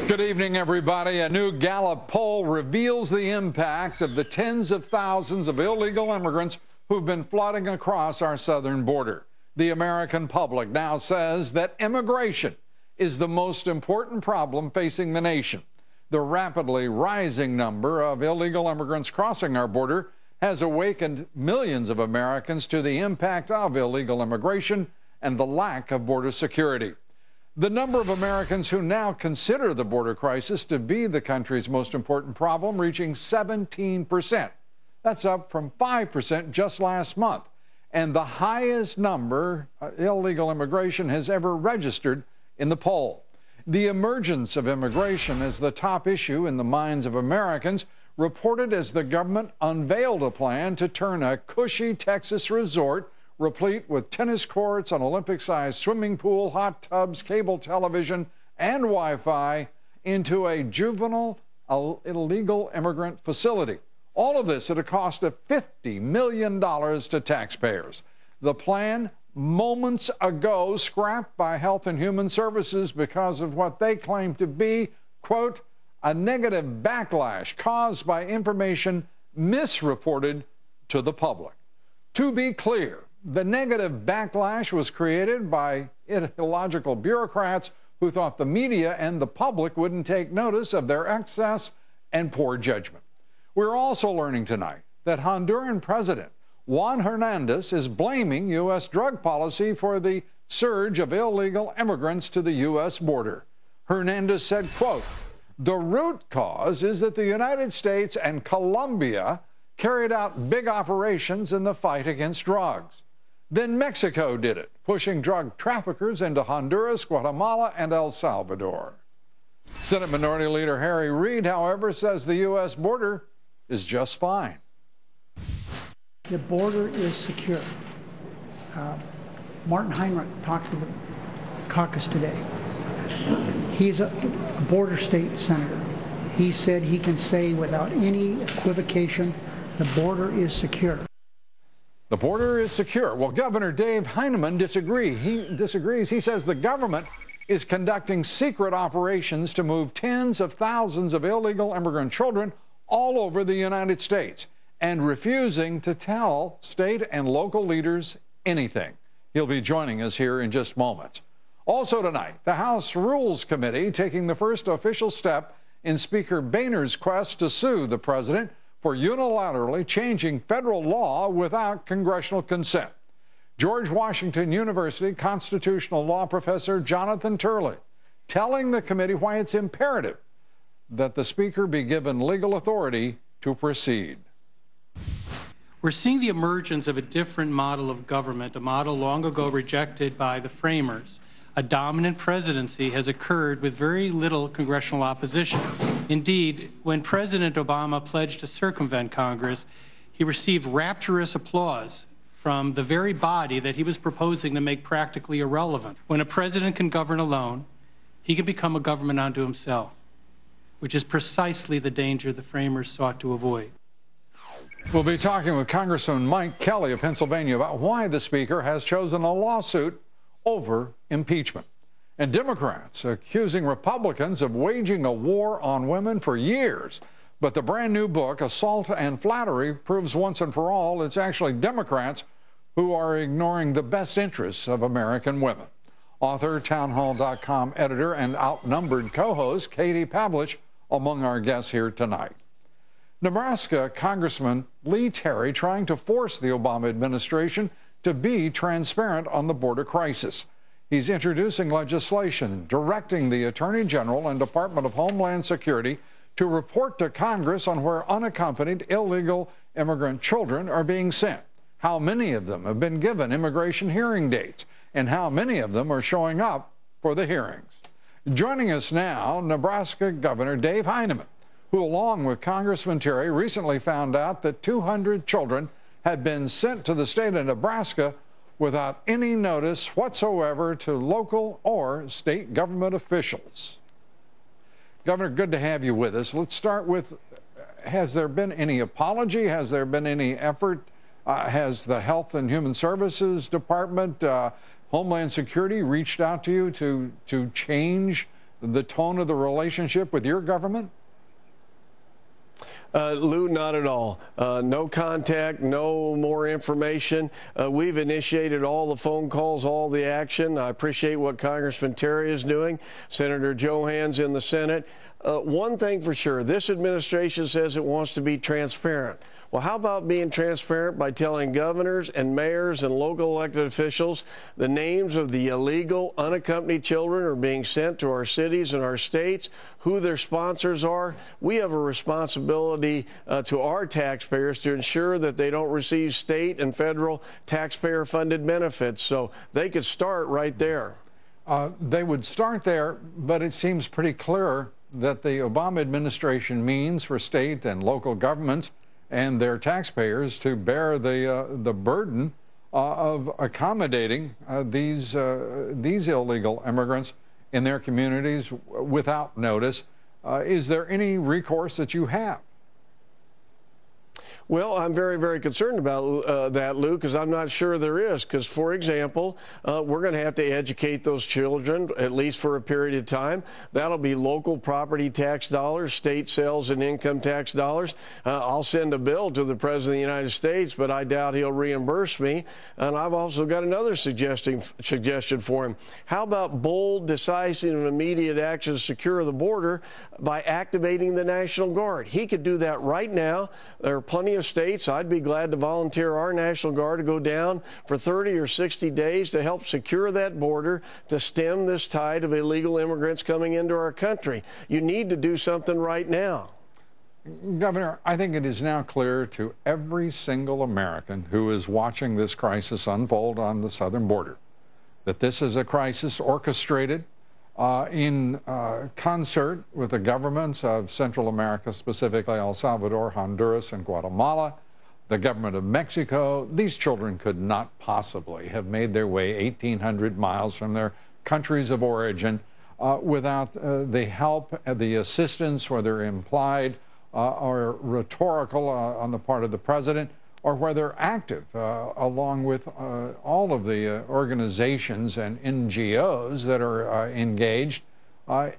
Good evening, everybody. A new Gallup poll reveals the impact of the tens of thousands of illegal immigrants who've been flooding across our southern border. The American public now says that immigration is the most important problem facing the nation. The rapidly rising number of illegal immigrants crossing our border has awakened millions of Americans to the impact of illegal immigration and the lack of border security. The number of Americans who now consider the border crisis to be the country's most important problem reaching 17%. That's up from 5% just last month, and the highest number illegal immigration has ever registered in the poll. The emergence of immigration as the top issue in the minds of Americans reported as the government unveiled a plan to turn a cushy Texas resort replete with tennis courts, an Olympic-sized swimming pool, hot tubs, cable television, and Wi-Fi into a juvenile illegal immigrant facility. All of this at a cost of $50 million to taxpayers. The plan, moments ago, scrapped by Health and Human Services because of what they claim to be, quote, a negative backlash caused by information misreported to the public. To be clear, the negative backlash was created by illogical bureaucrats who thought the media and the public wouldn't take notice of their excess and poor judgment. We're also learning tonight that Honduran President Juan Hernandez is blaming U.S. drug policy for the surge of illegal immigrants to the U.S. border. Hernandez said, quote, "The root cause is that the United States and Colombia carried out big operations in the fight against drugs. Then Mexico did it, pushing drug traffickers into Honduras, Guatemala, and El Salvador." Senate Minority Leader Harry Reid, however, says the U.S. border is just fine. The border is secure. Martin Heinrich talked to the caucus today. He's a border state senator. He said he can say without any equivocation, the border is secure. The border is secure. Well, Governor Dave Heineman disagrees. He says the government is conducting secret operations to move tens of thousands of illegal immigrant children all over the United States and refusing to tell state and local leaders anything. He'll be joining us here in just moments. Also tonight, the House Rules Committee taking the first official step in Speaker Boehner's quest to sue the president for unilaterally changing federal law without congressional consent. George Washington University constitutional law professor Jonathan Turley telling the committee why it's imperative that the Speaker be given legal authority to proceed. We're seeing the emergence of a different model of government, a model long ago rejected by the framers. A dominant presidency has occurred with very little congressional opposition. Indeed, when President Obama pledged to circumvent Congress, he received rapturous applause from the very body that he was proposing to make practically irrelevant. When a president can govern alone, he can become a government unto himself, which is precisely the danger the framers sought to avoid. We'll be talking with Congressman Mike Kelly of Pennsylvania about why the Speaker has chosen a lawsuit over impeachment. And Democrats accusing Republicans of waging a war on women for years. But the brand new book, Assault and Flattery, proves once and for all it's actually Democrats who are ignoring the best interests of American women. Author, townhall.com editor, and outnumbered co-host Katie Pavlich among our guests here tonight. Nebraska Congressman Lee Terry trying to force the Obama administration to be transparent on the border crisis. He's introducing legislation directing the Attorney General and Department of Homeland Security to report to Congress on where unaccompanied illegal immigrant children are being sent, how many of them have been given immigration hearing dates, and how many of them are showing up for the hearings. Joining us now, Nebraska Governor Dave Heineman, who along with Congressman Terry recently found out that 200 children had been sent to the state of Nebraska without any notice whatsoever to local or state government officials. Governor, good to have you with us. Let's start with, has there been any apology? Has there been any effort? Has the Health and Human Services Department, Homeland Security reached out to you to change the tone of the relationship with your government? Lou, not at all. No contact, no more information. We've initiated all the phone calls, all the action. I appreciate what Congressman Terry is doing, Senator Johans in the Senate. One thing for sure, this administration says it wants to be transparent. Well, how about being transparent by telling governors and mayors and local elected officials the names of the illegal, unaccompanied children are being sent to our cities and our states, who their sponsors are? We have a responsibility to our taxpayers to ensure that they don't receive state and federal taxpayer-funded benefits. So they could start right there. They would start there, but it seems pretty clear that the Obama administration means for state and local governments and their taxpayers to bear the burden of accommodating these illegal immigrants in their communities without notice. Is there any recourse that you have? Well, I'm very, very concerned about that, Lou, because I'm not sure there is. Because, for example, we're going to have to educate those children, at least for a period of time. That'll be local property tax dollars, state sales and income tax dollars. I'll send a bill to the President of the United States, but I doubt he'll reimburse me. And I've also got another suggestion for him. How about bold, decisive, and immediate action to secure the border by activating the National Guard? He could do that right now. There are plenty of states. I'd be glad to volunteer our National Guard to go down for 30 or 60 days to help secure that border, to stem this tide of illegal immigrants coming into our country. You need to do something right now. Governor, I think it is now clear to every single American who is watching this crisis unfold on the southern border that this is a crisis orchestrated in concert with the governments of Central America, specifically El Salvador, Honduras, and Guatemala, the government of Mexico. These children could not possibly have made their way 1,800 miles from their countries of origin without the help, the assistance, whether implied or rhetorical on the part of the president, or whether active, along with all of the organizations and NGOs that are engaged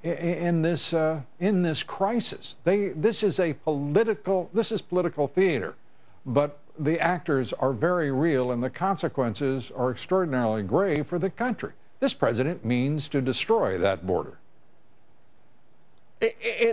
in this crisis. This is political theater, but the actors are very real, and the consequences are extraordinarily grave for the country. This president means to destroy that border.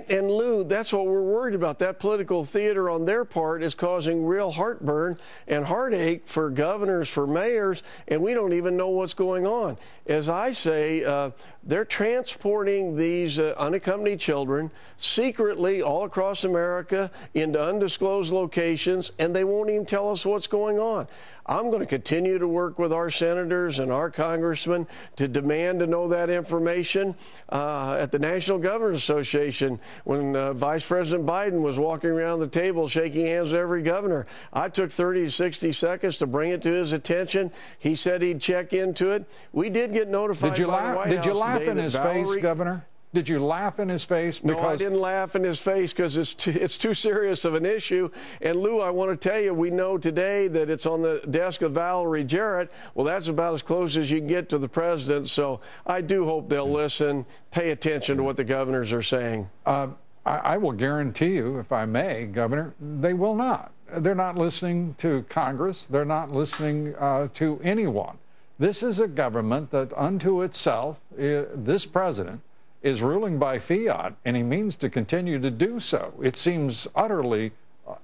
And Lou, that's what we're worried about. That political theater on their part is causing real heartburn and heartache for governors, for mayors, and we don't even know what's going on. As I say, they're transporting these unaccompanied children secretly all across America into undisclosed locations, and they won't even tell us what's going on. I'm going to continue to work with our senators and our congressmen to demand to know that information. At the National Governors Association, when Vice President Biden was walking around the table shaking hands with every governor, I took 30 to 60 seconds to bring it to his attention. He said he'd check into it. We did get notified by the White House. Did you laugh in his face, Governor? Did you laugh in his face? No, I didn't laugh in his face because it's too serious of an issue. And Lou, I want to tell you, we know today that it's on the desk of Valerie Jarrett. Well, that's about as close as you can get to the president. So I do hope they'll listen, pay attention to what the governors are saying. I will guarantee you, if I may, Governor, they will not. They're not listening to Congress. They're not listening to anyone. This is a government that unto itself, this president, is ruling by fiat, and he means to continue to do so. It seems utterly,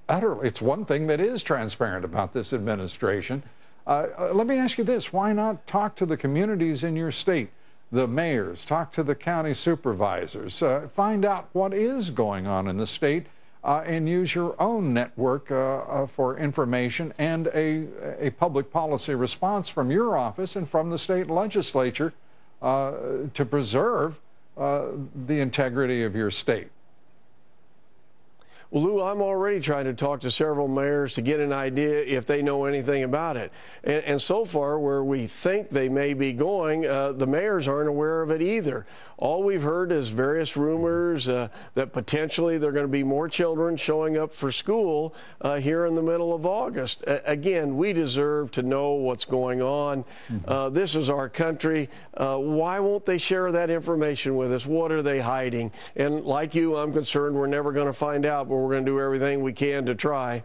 it's one thing that is transparent about this administration. Let me ask you this, why not talk to the communities in your state, the mayors, talk to the county supervisors, find out what is going on in the state, and use your own network for information and a public policy response from your office and from the state legislature to preserve the integrity of your state. Well, Lou, I'm already trying to talk to several mayors to get an idea if they know anything about it. And so far, where we think they may be going, the mayors aren't aware of it either. All we've heard is various rumors that potentially there are going to be more children showing up for school here in the middle of August. Again, we deserve to know what's going on. This is our country. Why won't they share that information with us? What are they hiding? And like you, I'm concerned we're never going to find out, but we're going to do everything we can to try.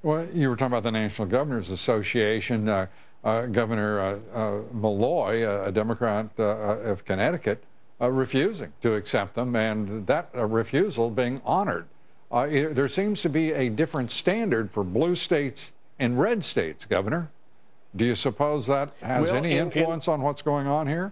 Well, you were talking about the National Governors Association. Governor Malloy, a Democrat of Connecticut, refusing to accept them, and that refusal being honored. There seems to be a different standard for blue states and red states, Governor. Do you suppose that has any influence on what's going on here?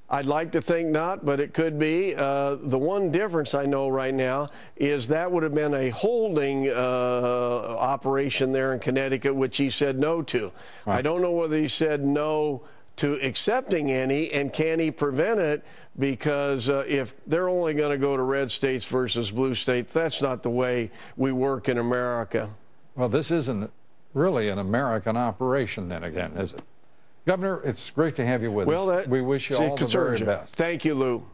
I'd like to think not, but it could be. The one difference I know right now is that would have been a holding operation there in Connecticut, which he said no to. Right. I don't know whether he said no to accepting any, and can he prevent it? Because if they're only going to go to red states versus blue states, that's not the way we work in America. Well, this isn't really an American operation then again, is it? Governor, it's great to have you with us. We wish you all the very best. Thank you, Lou.